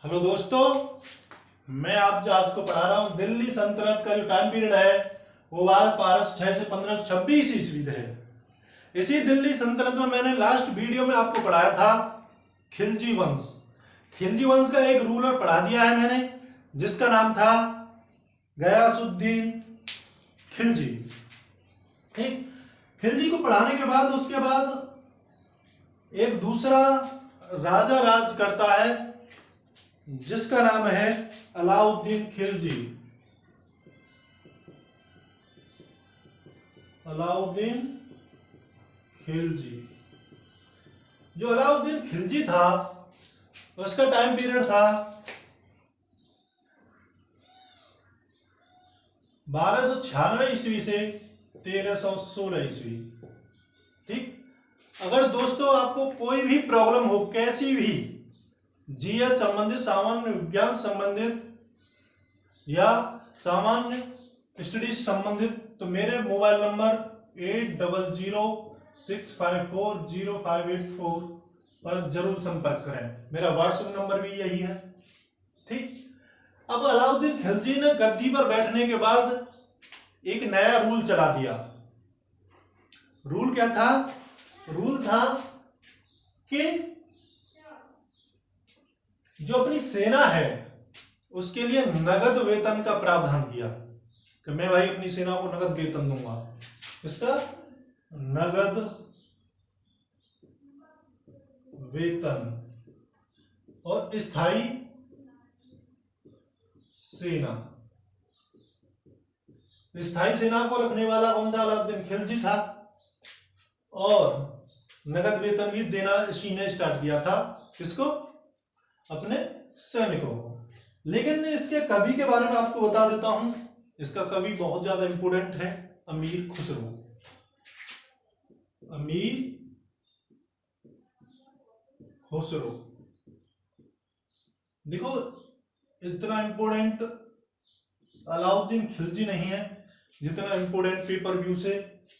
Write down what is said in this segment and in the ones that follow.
Hello दोस्तों, मैं आज को पढ़ा रहा हूं। दिल्ली सल्तनत का जो टाइम पीरियड है वो 1206 से 1526 ईस्वी है। इसी दिल्ली सल्तनत में मैंने लास्ट वीडियो में आपको पढ़ाया था खिलजी वंश। खिलजी वंश का एक रूलर पढ़ा दिया है मैंने, जिसका नाम था गयासुद्दीन खिलजी। ठीक, खिलजी को पढ़ाने के बाद उसके बाद एक दूसरा राजा राज करता है जिसका नाम है अलाउद्दीन खिलजी। अलाउद्दीन खिलजी, जो अलाउद्दीन खिलजी था उसका टाइम पीरियड था 1296 ईस्वी से 1316 ईस्वी। ठीक, अगर दोस्तों आपको कोई भी प्रॉब्लम हो, कैसी भी जीएस संबंधित, सामान्य विज्ञान संबंधित या सामान्य स्टडीज संबंधित, तो मेरे मोबाइल नंबर 8006540584 पर जरूर संपर्क करें। मेरा व्हाट्सएप नंबर भी यही है। ठीक, अब अलाउद्दीन खिलजी ने गद्दी पर बैठने के बाद एक नया रूल चला दिया। रूल क्या था? रूल था कि जो अपनी सेना है उसके लिए नगद वेतन का प्रावधान किया कि मैं भाई अपनी सेना को नगद वेतन दूंगा। इसका नगद वेतन और स्थायी सेना। स्थायी सेना को रखने वाला कौन था? अलाउद्दीन खिलजी था। और नगद वेतन भी देना इसी ने स्टार्ट किया था। किसको? अपने सैनिकों को। लेकिन इसके कवि के बारे में आपको बता देता हूं। इसका कवि बहुत ज्यादा इंपोर्टेंट है, अमीर खुसरो। अमीर खुसरो, देखो इतना इंपोर्टेंट अलाउद्दीन खिलजी नहीं है जितना इंपोर्टेंट पेपर व्यू से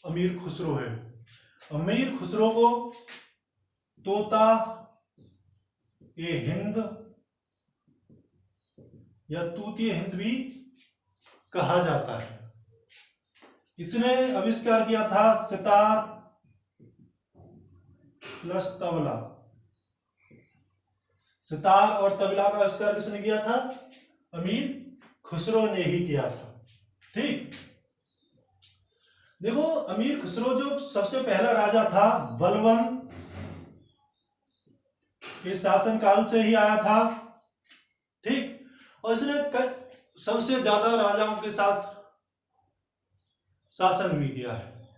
अमीर खुसरो है। अमीर खुसरो को तोता ये हिंद या तूतीय हिंद भी कहा जाता है। इसने आविष्कार किया था सितार प्लस तबला। सितार और तबला का आविष्कार किसने किया था? अमीर खुसरो ने ही किया था। ठीक, देखो अमीर खुसरो जो सबसे पहला राजा था बलबन के शासनकाल से ही आया था। ठीक, और इसने सबसे ज्यादा राजाओं के साथ शासन भी किया है।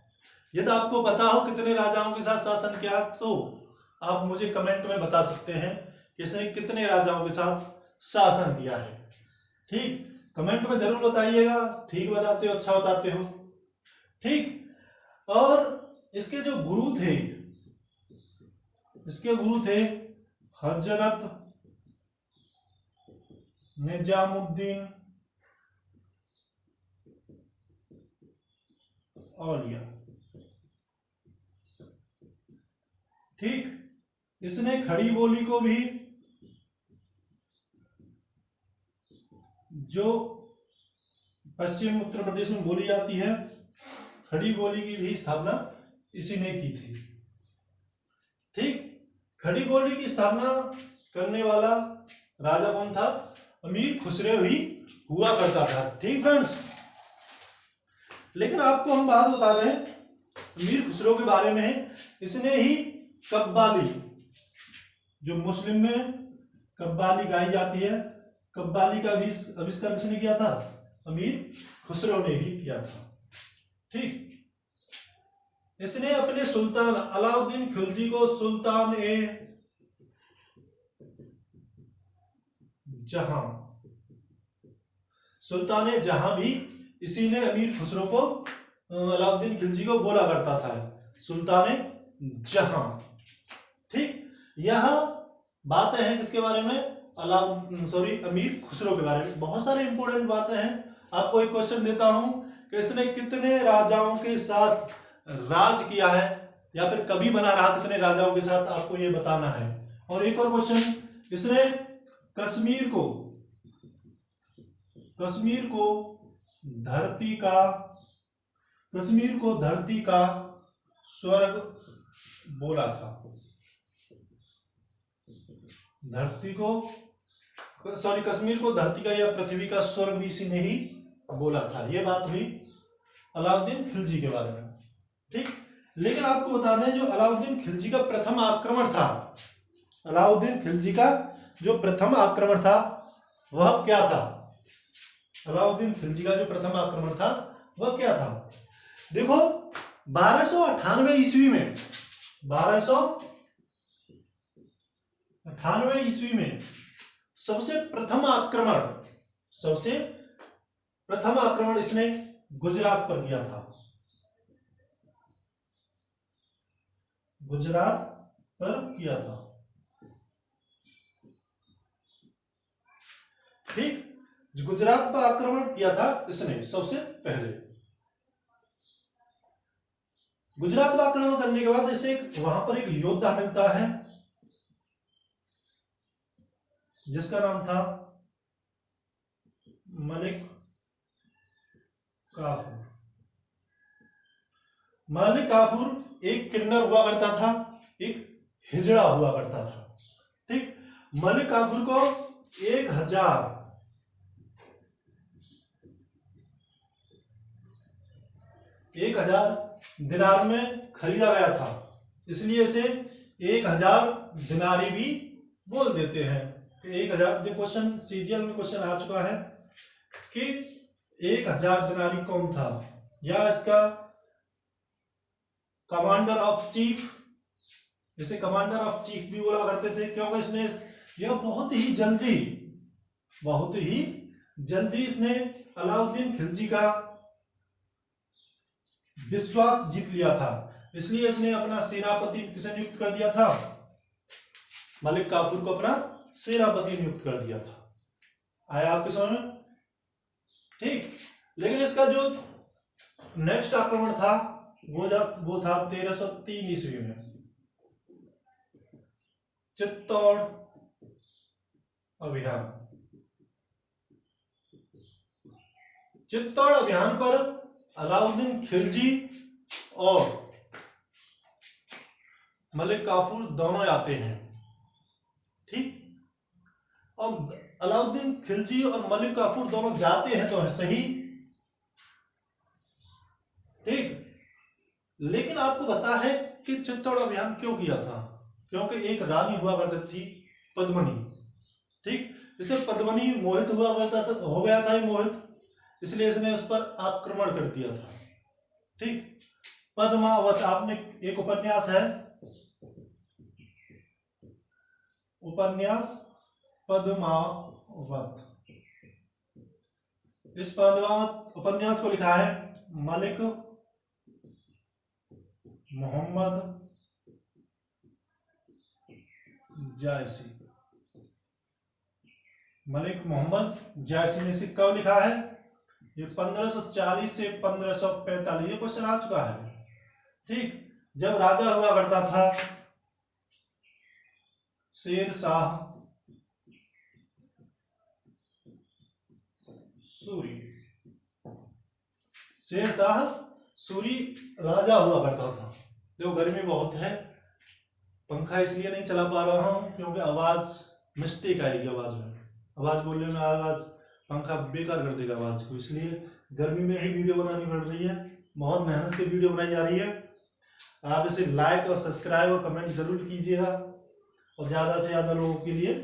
यदि आपको पता हो कितने राजाओं के साथ शासन किया तो आप मुझे कमेंट में बता सकते हैं कि इसने कितने राजाओं के साथ शासन किया है। ठीक, कमेंट में जरूर बताइएगा। ठीक बताते हो, अच्छा बताते हो। ठीक, और इसके जो गुरु थे, इसके गुरु थे हजरत निजामुद्दीन औलिया। ठीक, इसने खड़ी बोली को भी, जो पश्चिम उत्तर प्रदेश में बोली जाती है, खड़ी बोली की भी स्थापना इसी ने की थी। ठीक, खड़ी बोली की स्थापना करने वाला राजा कौन था? अमीर खुसरो ही हुआ करता था। ठीक फ्रेंड्स, लेकिन आपको हम बात बता दें अमीर खुसरो के बारे में। इसने ही कव्वाली, जो मुस्लिम में कव्वाली गाई जाती है, कव्वाली का भी आविष्कार किसने किया था? अमीर खुसरो ने ही किया था। ठीक, इसने अपने सुल्तान अलाउद्दीन खिलजी को सुल्तान ए जहां, सुल्तान ए जहां भी इसी ने अमीर खुसरो को, अलाउद्दीन खिलजी को बोला करता था सुल्तान ए जहां। ठीक, यह बातें हैं किसके बारे में? अमीर खुसरो के बारे में। बहुत सारे इंपोर्टेंट बातें हैं। आपको एक क्वेश्चन देता हूं कि इसने कितने राजाओं के साथ राज किया है या फिर कभी बना रहा, कितने राजाओं के साथ, आपको ये बताना है। और एक और क्वेश्चन, इसने कश्मीर को धरती का स्वर्ग बोला था। कश्मीर को धरती का या पृथ्वी का स्वर्ग भी इसी ने ही बोला था। यह बात हुई अलाउद्दीन खिलजी के बारे में। ठीक, लेकिन आपको बता दें जो अलाउद्दीन खिलजी का प्रथम आक्रमण था, अलाउद्दीन खिलजी का जो प्रथम आक्रमण था वह क्या था? अलाउद्दीन खिलजी का जो प्रथम आक्रमण था वह क्या था? देखो 1298 ईस्वी में 1298 ईस्वी में सबसे प्रथम आक्रमण इसने गुजरात पर किया था। गुजरात पर किया था। ठीक, गुजरात पर आक्रमण किया था इसने सबसे पहले। गुजरात पर आक्रमण करने के बाद इसे वहां पर एक योद्धा मिलता है जिसका नाम था मलिक काफूर। मलिक काफूर एक किन्नर हुआ करता था, एक हिजड़ा हुआ करता था। ठीक, मलिक काफूर को 1000 दिनार में खरीदा गया था, इसलिए इसे 1000 दिनारी भी बोल देते हैं। 1000 क्वेश्चन सीरियल में क्वेश्चन आ चुका है कि 1000 दिनारी कौन था, या इसका कमांडर ऑफ चीफ, जिसे कमांडर ऑफ चीफ भी बोला करते थे, क्योंकि इसने यह बहुत ही जल्दी इसने अलाउद्दीन खिलजी का विश्वास जीत लिया था, इसलिए इसने अपना सेनापति किसे नियुक्त कर दिया था? मलिक काफूर को अपना सेनापति नियुक्त कर दिया था। आया आपके समझ में? ठीक, लेकिन इसका जो नेक्स्ट आक्रमण था वो था 1303 ईस्वी में चित्तौड़ अभियान। चित्तौड़ अभियान पर अलाउद्दीन खिलजी और मलिक काफूर दोनों आते हैं। ठीक, और अलाउद्दीन खिलजी और मलिक काफूर दोनों जाते हैं तो है सही। ठीक, लेकिन आपको पता है कि चित्तौड़ अभियान क्यों किया था? क्योंकि एक रानी हुआ करती थी पद्मनी। ठीक, इससे पद्मनी मोहित हो गया था मोहित, इसलिए इसने उस पर आक्रमण कर दिया था। ठीक, पद्मावत, आपने एक उपन्यास है, उपन्यास पद्मावत, इस पद्मावत उपन्यास को लिखा है मलिक मोहम्मद जायसी। मलिक मोहम्मद जायसी ने इसे कब लिखा है? ये 1540 से 1545, ये क्वेश्चन आ चुका है। ठीक, जब राजा हुआ करता था शेर शाह सूरी। शेर शाह सूरी राजा हुआ करता था। देखो गर्मी बहुत है, पंखा इसलिए नहीं चला पा रहा हूं क्योंकि आवाज मिस्टेक आएगी, आवाज बोलने में आवाज, पंखा बेकार कर देगा आवाज को, इसलिए गर्मी में ही वीडियो बनानी पड़ रही है। बहुत मेहनत से वीडियो बनाई जा रही है। आप इसे लाइक और सब्सक्राइब और कमेंट जरूर कीजिएगा, और ज़्यादा से ज़्यादा लोगों के लिए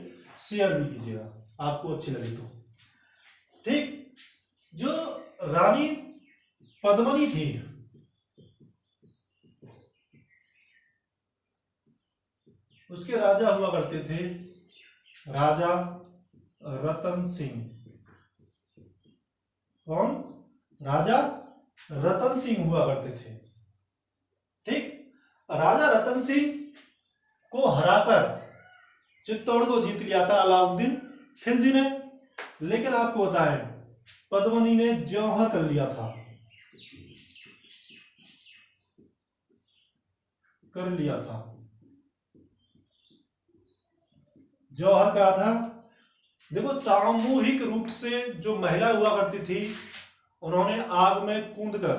शेयर भी कीजिएगा, आपको अच्छी लगे तो। ठीक, जो रानी पद्मनी थी, उसके राजा हुआ करते थे राजा रतन सिंह। कौन? राजा रतन सिंह हुआ करते थे। ठीक, राजा रतन सिंह को हराकर चित्तौड़ को जीत लिया था अलाउद्दीन खिलजी ने, लेकिन आपको बताएं पद्मनी ने जौहर कर लिया था, जौहर कहा था, देखो, सामूहिक रूप से जो महिला हुआ करती थी, उन्होंने आग में कूदकर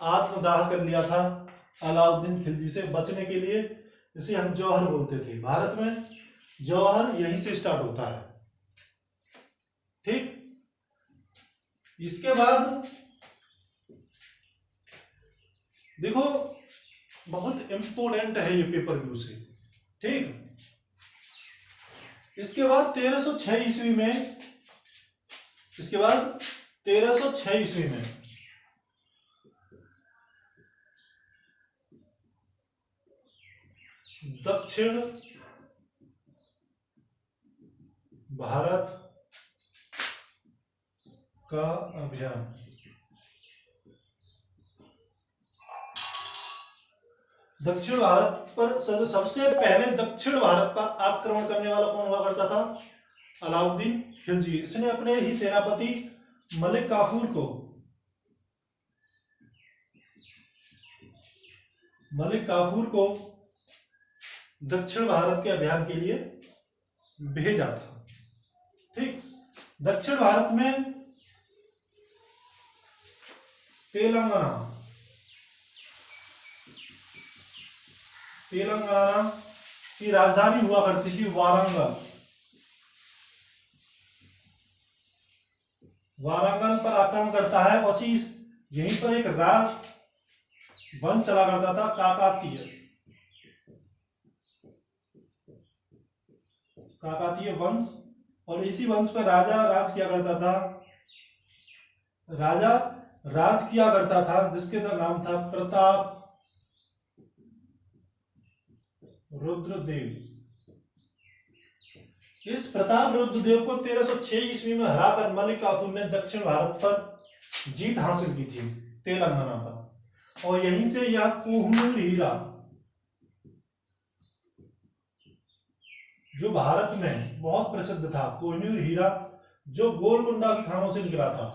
आत्मदाह कर लिया था अलाउद्दीन खिलजी से बचने के लिए। इसे हम जौहर बोलते थे। भारत में जौहर यहीं से स्टार्ट होता है। ठीक, इसके बाद देखो, बहुत इंपॉर्टेंट है ये पेपर क्यू से। ठीक, इसके बाद 1306 ईस्वी में, इसके बाद 1306 ईस्वी में दक्षिण भारत का अभियान। दक्षिण भारत पर सबसे पहले दक्षिण भारत पर आक्रमण करने वाला कौन हुआ करता था? अलाउद्दीन खिलजी। इसने अपने ही सेनापति मलिक काफूर को दक्षिण भारत के अभियान के लिए भेजा था। ठीक, दक्षिण भारत में तेलंगाना की राजधानी हुआ करती थी वारंगल। वारंगल पर आक्रमण करता है और यहीं पर एक राज वंश चला करता था, काकातीय वंश। और इसी वंश पर राजा राज किया करता था, जिसके नाम था प्रताप रुद्रदेव। इस प्रताप रुद्रदेव को 1306 ईस्वी में हराकर मलिक काफूर ने दक्षिण भारत पर जीत हासिल की थी, तेलंगाना पर। और यहीं से यह कोहिनूर हीरा, जो भारत में बहुत प्रसिद्ध था, कोहिनूर हीरा, जो गोलकुंडा की खानों से निकला था।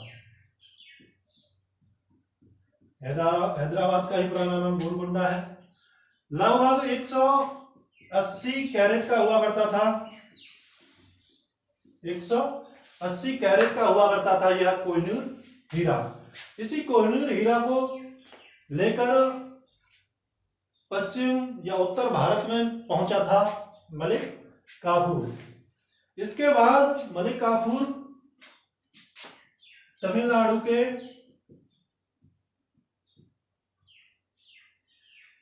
हैदराबाद का ही पुराना नाम गोलकुंडा है। लगभग 180 कैरेट का हुआ करता था। 180 कैरेट का हुआ करता था यह कोहिनूर हीरा। इसी कोहिनूर हीरा को लेकर पश्चिम या उत्तर भारत में पहुंचा था मलिक काफूर। इसके बाद मलिक काफूर तमिलनाडु के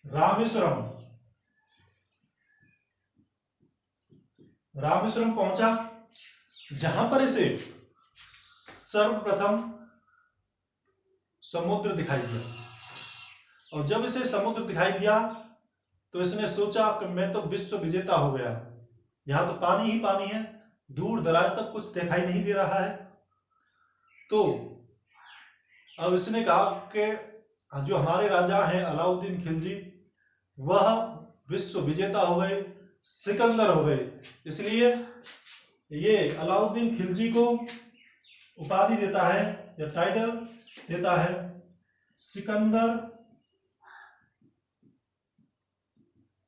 रामेश्वरम पहुंचा, जहां पर इसे सर्वप्रथम समुद्र दिखाई दिया। और जब इसे समुद्र दिखाई दिया तो इसने सोचा कि मैं तो विश्व विजेता हो गया, यहां तो पानी ही पानी है, दूर दराज तक कुछ दिखाई नहीं दे रहा है। तो अब इसने कहा कि जो हमारे राजा हैं अलाउद्दीन खिलजी, वह विश्व विजेता हो गए, सिकंदर हो गए। इसलिए ये अलाउद्दीन खिलजी को उपाधि देता है या टाइटल देता है सिकंदर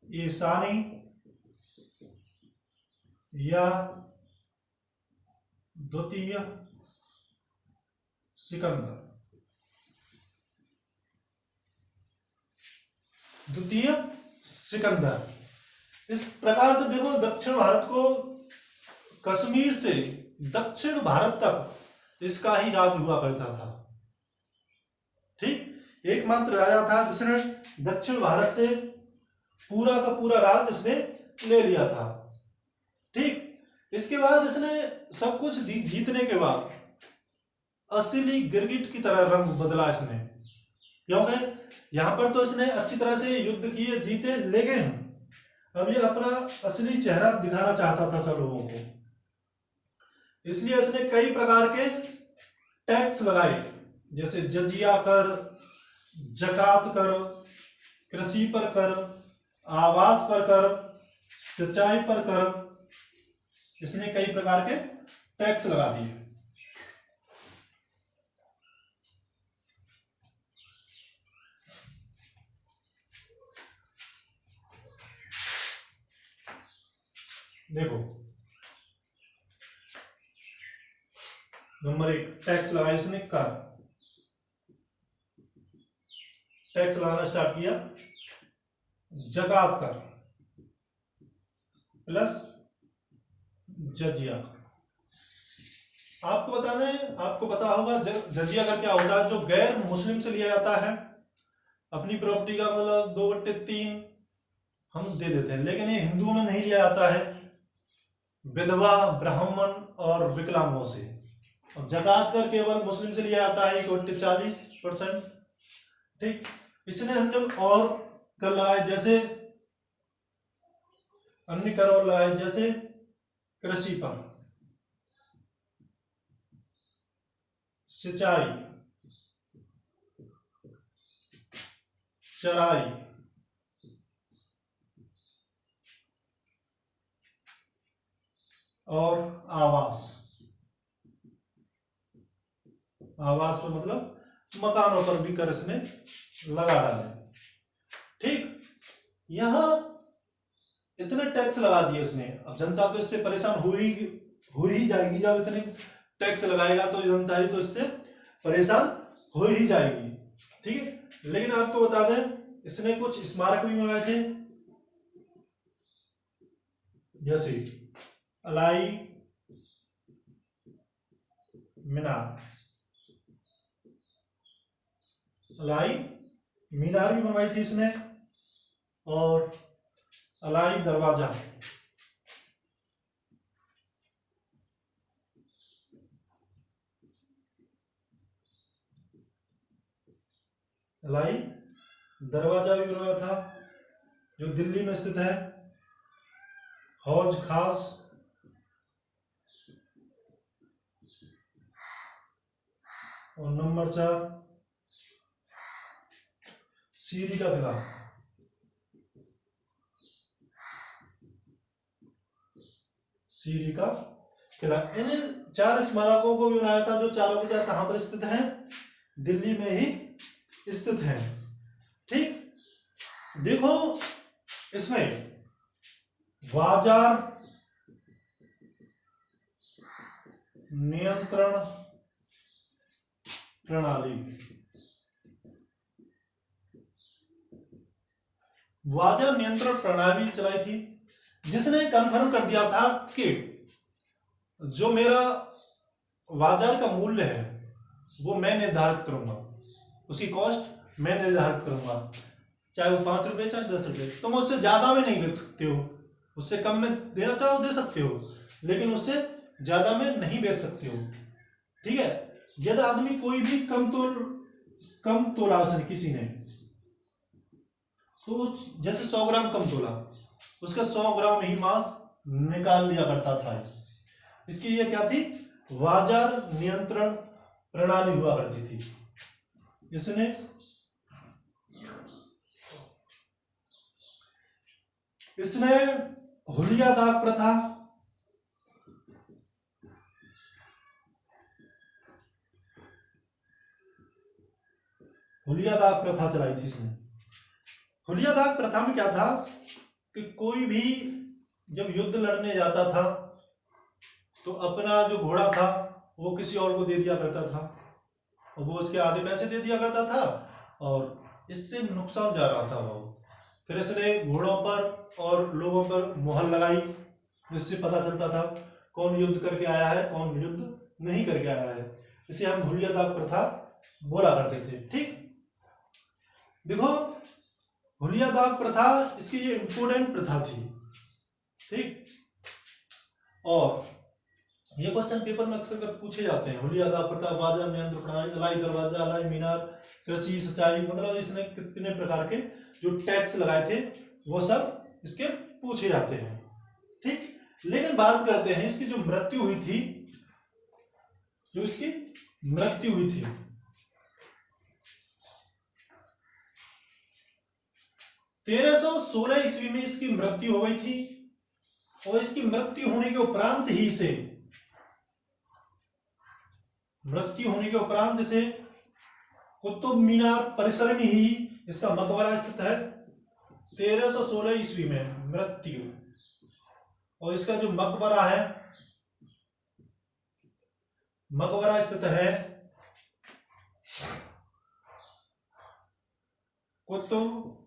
ईसानी या द्वितीय सिकंदर। इस प्रकार से देखो, दक्षिण भारत को कश्मीर से दक्षिण भारत तक इसका ही राज हुआ करता था। ठीक, एकमात्र राजा था जिसने दक्षिण भारत से पूरा का पूरा राज इसने ले लिया था। ठीक, इसके बाद इसने सब कुछ जीतने के बाद असली गिरगिट की तरह रंग बदला इसने, क्योंकि यहां पर तो इसने अच्छी तरह से युद्ध किए, जीते, ले गए हैं। अब ये अपना असली चेहरा दिखाना चाहता था सब लोगों को, इसलिए इसने कई प्रकार के टैक्स लगाए, जैसे जजिया कर, जकात कर, कृषि पर कर, आवास पर कर, सिंचाई पर कर। इसने कई प्रकार के टैक्स लगा दिए। देखो, नंबर 1, टैक्स लगाया इसने कर, टैक्स लगाना स्टार्ट किया, जकात कर प्लस जजिया कर। आपको बता दें, आपको पता होगा जजिया कर क्या होता है, जो गैर मुस्लिम से लिया जाता है, अपनी प्रॉपर्टी का मतलब 2/3 हम दे देते हैं, लेकिन ये हिंदुओं में नहीं लिया जाता है, विधवा, ब्राह्मण और विकलांगों से। और जकात कर केवल मुस्लिम से लिया जाता है 1/40%। ठीक, इसने हम जब और कर लगाए, जैसे अन्य कर और लगाए, जैसे कृषि पर, सिंचाई, चराई, और आवास। आवास में मतलब मकानों पर भी कर इसने लगा डाले। ठीक, यहां इतने टैक्स लगा दिए इसने। अब जनता तो इससे परेशान हो ही जाएगी, जब इतने टैक्स लगाएगा तो जनता ही तो इससे परेशान हो ही जाएगी। ठीक है, लेकिन आपको बता दें, इसने कुछ स्मारक भी बनवाए थे, जैसे अलाई मीनार, अलाई मीनार भी बनवाई थी इसने, और अलाई दरवाजा, अलाई दरवाजा भी बनवाया था, जो दिल्ली में स्थित है। हौज खास, और नंबर 4 सीरी का किला। सीरी का किला, इन 4 स्मारकों को भी बनाया था, जो चारों के चार कहां पर स्थित हैं, दिल्ली में ही स्थित हैं। ठीक, देखो इसमें बाजार नियंत्रण प्रणाली, बाजार नियंत्रण प्रणाली चलाई थी, जिसने कन्फर्म कर दिया था कि जो मेरा बाजार का मूल्य है वो मैं निर्धारित करूंगा, उसकी कॉस्ट मैं निर्धारित करूंगा, चाहे वो 5 रुपए चाहे 10 रुपए। तुम उससे ज्यादा में नहीं बेच सकते हो, उससे कम में देना चाहो दे सकते हो, लेकिन उससे ज्यादा में नहीं बेच सकते हो। ठीक है, यदि आदमी कोई भी कम तोला उसने किसी ने, तो जैसे 100 ग्राम कम तोला, उसका 100 ग्राम ही मांस निकाल लिया करता था। इसकी ये क्या थी, बाजार नियंत्रण प्रणाली हुआ करती थी। इसने हुलिया दाग प्रथा, हुलिया दाग प्रथा चलाई थी इसने। हुलिया दाग प्रथा में क्या था कि कोई भी जब युद्ध लड़ने जाता था तो अपना जो घोड़ा था वो किसी और को दे दिया करता था, और वो उसके आधे पैसे दे दिया करता था, और इससे नुकसान जा रहा था बहुत। फिर इसने घोड़ों पर और लोगों पर मुहर लगाई, जिससे पता चलता था कौन युद्ध करके आया है, कौन युद्ध नहीं करके आया है। इसे हम हुलिया दाग प्रथा बोला करते थे। ठीक, देखो हुलिया दाग प्रथा, इसकी ये इंपोर्टेंट प्रथा थी। ठीक, और ये क्वेश्चन पेपर में अक्सर पूछे जाते हैं। हुलिया दाग प्रथा, बाजार नियंत्रण प्रणाली, अलाई दरवाजा, अलाई मीनार, कृषि, सिंचाई, मतलब इसने कितने प्रकार के जो टैक्स लगाए थे वो सब इसके पूछे जाते हैं। ठीक, लेकिन बात करते हैं इसकी जो मृत्यु हुई थी, जो इसकी मृत्यु हुई थी 1316 ईस्वी में इसकी मृत्यु हो गई थी, और इसकी मृत्यु होने के उपरांत से कुतुब मीनार परिसर में ही इसका मकबरा स्थित है। 1316 ईस्वी में मृत्यु, और इसका जो मकबरा है मकबरा स्थित है कुतुब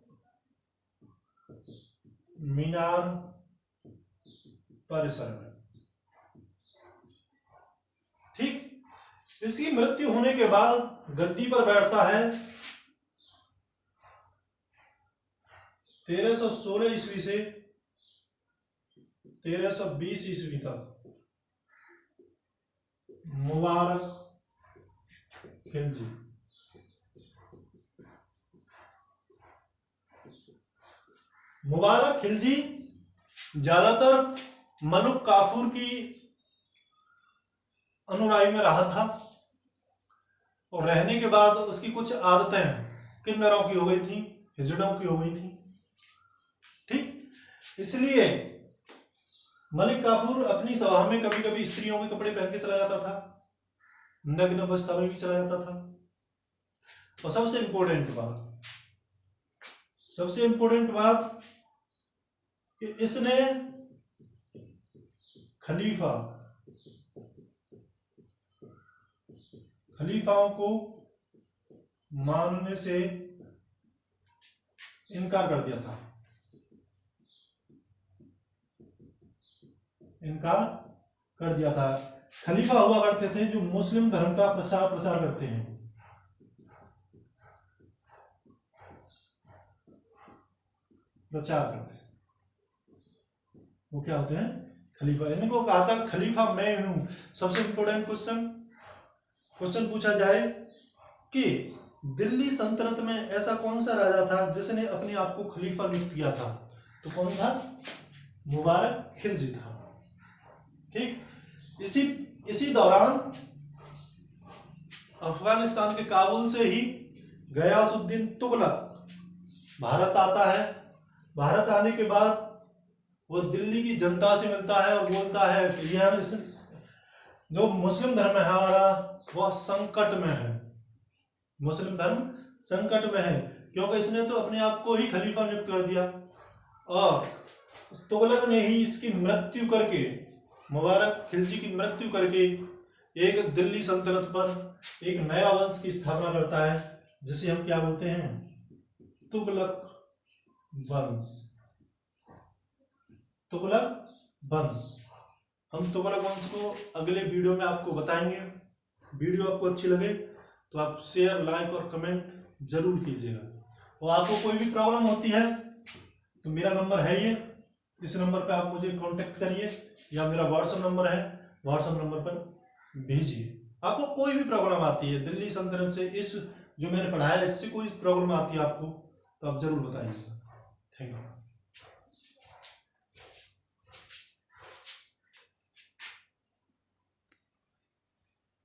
मीनार परिसर में। ठीक, इसकी मृत्यु होने के बाद गद्दी पर बैठता है 1316 ईस्वी से 1320 ईस्वी तक मुबारक खिलजी। मुबारक खिलजी ज्यादातर मलुक काफूर की अनुयायी में रहा था और रहने के बाद उसकी कुछ आदतें किन्नरों की हो गई थी, हिजड़ों की हो गई थी। ठीक, इसलिए मलिक काफूर अपनी सभा में कभी कभी स्त्रियों के कपड़े पहन के चला जाता था, नग्न अवस्था में भी चला जाता था। और सबसे इंपॉर्टेंट बात कि इसने खलीफाओं को मानने से इनकार कर दिया था। खलीफा हुआ करते थे जो मुस्लिम धर्म का प्रचार करते हैं। वो क्या होते हैं? खलीफा। इनको कहा था खलीफा मैं हूं। सबसे इंपॉर्टेंट क्वेश्चन पूछा जाए कि दिल्ली सल्तनत में ऐसा कौन सा राजा था जिसने अपने आप को खलीफा नियुक्त किया था? तो कौन था? मुबारक खिलजी था। ठीक, इसी दौरान अफगानिस्तान के काबुल से ही गयासुद्दीन तुगलक भारत आता है। भारत आने के बाद वो दिल्ली की जनता से मिलता है और बोलता है कि यह जो मुस्लिम धर्म है हमारा वह संकट में है। मुस्लिम धर्म संकट में है क्योंकि इसने तो अपने आप को ही खलीफा नियुक्त कर दिया और तुगलक ने ही इसकी मृत्यु करके, मुबारक खिलजी की मृत्यु करके एक दिल्ली सल्तनत पर एक नया वंश की स्थापना करता है जिसे हम क्या बोलते हैं? तुगलक वंश। हम तुगलक वंश को अगले वीडियो में आपको बताएंगे। वीडियो आपको अच्छी लगे तो आप शेयर, लाइक और कमेंट जरूर कीजिएगा। और आपको कोई भी प्रॉब्लम होती है तो मेरा नंबर है ये, इस नंबर पे आप मुझे कांटेक्ट करिए या मेरा व्हाट्सएप नंबर है, व्हाट्सएप नंबर पर भेजिए। आपको कोई भी प्रॉब्लम आती है दिल्ली सल्तनत से, इस जो मैंने पढ़ाया इससे कोई प्रॉब्लम आती है आपको तो आप जरूर बताइए। Thank you.